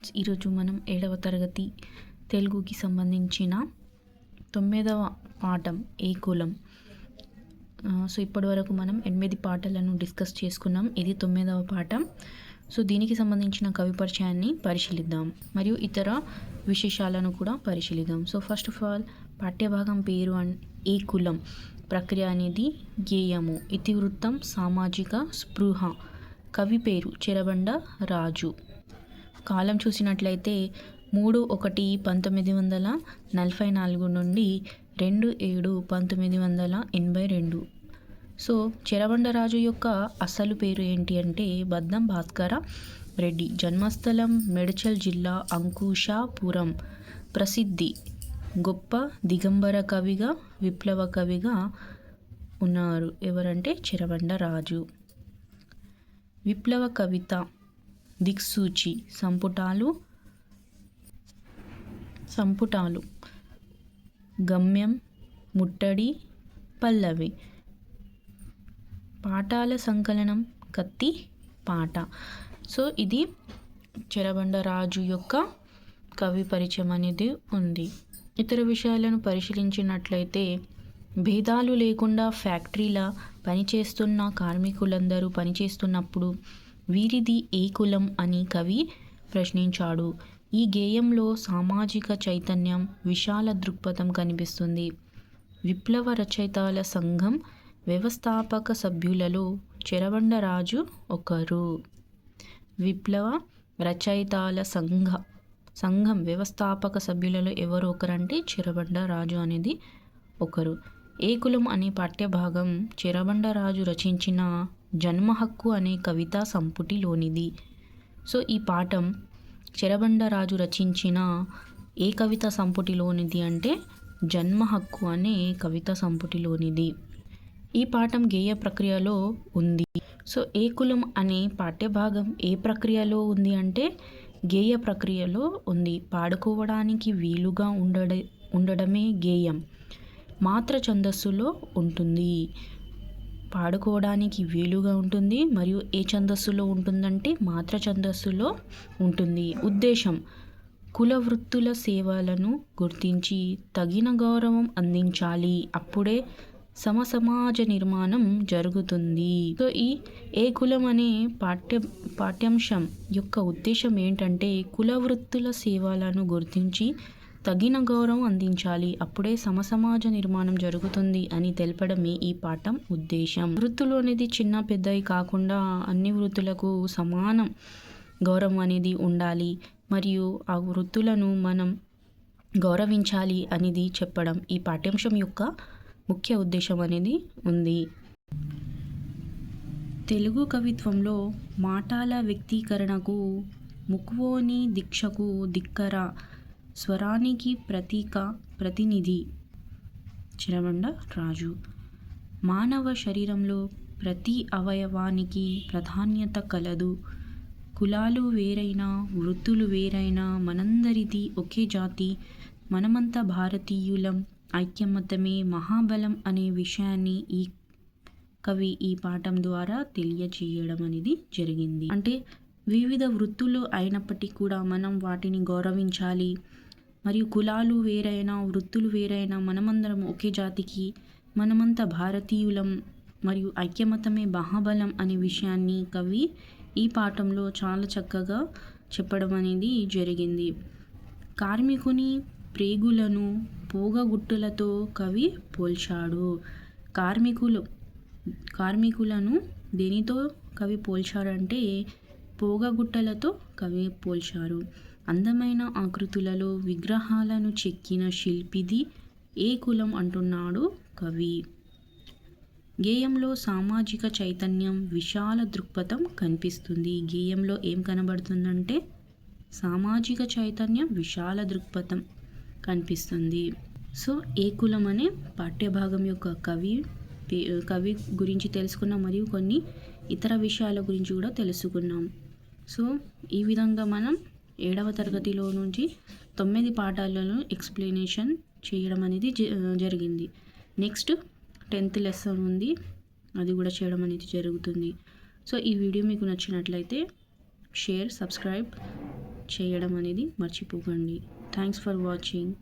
ఈరోజు మనం 7వ తరగతి తెలుగుకి సంబంధించిన 9వ పాఠం ఏ కులం. సో ఇప్పటి వరకు మనం 8 పాఠాలను డిస్కస్ చేసుకున్నాం. ఇది 9వ పాఠం. సో దీనికి సంబంధించిన కవి పరిచయాన్ని పరిశీలిద్దాం మరియు ఇతర విశేషాలను కూడా పరిశీలిద్దాం. సో ఫస్ట్ ఆఫ్ ఆల్ పాఠ్యభాగం పేరు ఏ కులం. ప్రక్రియ అనేది గేయము. ఇతివృత్తం సామాజిక స్పృహ. కవి పేరు చెరబండ రాజు. కాలం చూసినట్లయితే 3/1/1944 నుండి 2/7/1982. సో చెరబండరాజు యొక్క అసలు పేరు ఏంటి అంటే బద్దం భాస్కర రెడ్డి. జన్మస్థలం మేడ్చల్ జిల్లా అంకుశాపురం. ప్రసిద్ధి గొప్ప దిగంబర కవిగా విప్లవ కవిగా ఉన్నారు. ఎవరంటే చెరబండరాజు. విప్లవ కవిత దిక్సూచి. సంపుటాలు గమ్యం ముట్టడి పల్లవి. పాఠాల సంకలనం కత్తి పాట. సో ఇది చెరబండరాజు యొక్క కవి పరిచయం అనేది ఉంది. ఇతర విషయాలను పరిశీలించినట్లయితే భేదాలు లేకుండా ఫ్యాక్టరీల పనిచేస్తున్న కార్మికులందరూ పనిచేస్తున్నప్పుడు వీరిది ఏ కులం అని కవి ప్రశ్నించాడు. ఈ గేయంలో సామాజిక చైతన్యం విశాల దృక్పథం కనిపిస్తుంది. విప్లవ రచయితల సంఘం వ్యవస్థాపక సభ్యులలో చెరబండరాజు ఒకరు. విప్లవ రచయితల సంఘం వ్యవస్థాపక సభ్యులలో ఎవరు ఒకరంటే చెరబండరాజు అనేది ఒకరు. ఏ కులం అనే పాఠ్యభాగం చెరబండరాజు రచించిన జన్మహక్కు అనే కవితా సంపుటిలోనిది. సో ఈ పాఠం చెరబండరాజు రచించిన ఏ కవితా సంపుటిలోనిది అంటే జన్మహక్కు అనే కవితా సంపుటిలోనిది. ఈ పాఠం గేయ ప్రక్రియలో ఉంది. సో ఏ కులం అనే పాఠ్యభాగం ఏ ప్రక్రియలో ఉంది అంటే గేయ ప్రక్రియలో ఉంది. పాడుకోవడానికి వీలుగా ఉండడమే గేయం. మాత్ర ఛందస్సులో ఉంటుంది. పాడుకోవడానికి వీలుగా ఉంటుంది మరియు ఏ ఛందస్సులో ఉంటుందంటే మాత్ర ఛందస్సులో ఉంటుంది. ఉద్దేశం కుల వృత్తుల సేవలను గుర్తించి తగిన గౌరవం అందించాలి. అప్పుడే సమసమాజ నిర్మాణం జరుగుతుంది. సో ఈ ఏ కులం అనే పాఠ్యాంశం యొక్క ఉద్దేశం ఏంటంటే కుల వృత్తుల సేవలను గుర్తించి తగిన గౌరవం అందించాలి. అప్పుడే సమసమాజ నిర్మాణం జరుగుతుంది అని తెలపడమే ఈ పాఠం ఉద్దేశం. వృత్తులు అనేది చిన్న పెద్దవి కాకుండా అన్ని వృత్తులకు సమానం గౌరవం అనేది ఉండాలి మరియు ఆ వృత్తులను మనం గౌరవించాలి అనేది చెప్పడం ఈ పాఠ్యాంశం యొక్క ముఖ్య ఉద్దేశం అనేది ఉంది. తెలుగు కవిత్వంలో మాటల వ్యక్తీకరణకు ముక్వోని దీక్షకు ధిక్కర స్వరానికి ప్రతినిధి చెరబండరాజు. మానవ శరీరంలో ప్రతి అవయవానికి ప్రాధాన్యత కలదు. కులాలు వేరైనా వృత్తులు వేరైనా మనందరిది ఒకే జాతి. మనమంతా భారతీయులం. ఐక్యమత్యమే మహాబలం అనే విషయాన్ని ఈ కవి ఈ పాఠం ద్వారా తెలియజేయడం అనేది జరిగింది. అంటే వివిధ వృత్తులు అయినప్పటికీ కూడా మనం వాటిని గౌరవించాలి. మరియు కులాలు వేరైనా వృత్తులు వేరైనా మనమందరం ఒకే జాతికి, మనమంతా భారతీయులం మరియు ఐక్యమత్యమే మహాబలం అనే విషయాన్ని కవి ఈ పాఠంలో చాలా చక్కగా చెప్పడం అనేది జరిగింది. కార్మికుని ప్రేగులను పోగగుట్టలతో కవి పోల్చాడు. కార్మికులను దేనితో కవి పోల్చారంటే పోగగుట్టలతో కవి పోల్చారు. అందమైన ఆకృతులలో విగ్రహాలను చెక్కిన శిల్పిది ఏ కులం అంటున్నాడు కవి. గేయంలో సామాజిక చైతన్యం విశాల దృక్పథం కనిపిస్తుంది. గేయంలో ఏం కనబడుతుందంటే సామాజిక చైతన్యం విశాల దృక్పథం కనిపిస్తుంది. సో ఏ కులం అనే పాఠ్యభాగం యొక్క కవి గురించి తెలుసుకున్నాం మరియు కొన్ని ఇతర విషయాల గురించి కూడా తెలుసుకున్నాం. సో ఈ విధంగా మనం 7వ తరగతిలో నుంచి 9 పాఠాలను ఎక్స్ప్లెనేషన్ చేయడం అనేది జరిగింది. నెక్స్ట్ 10th లెసన్ ఉంది, అది కూడా చేయడం అనేది జరుగుతుంది. సో ఈ వీడియో మీకు నచ్చినట్లయితే షేర్, సబ్స్క్రైబ్ చేయడం అనేది మర్చిపోకండి. Thanks for watching.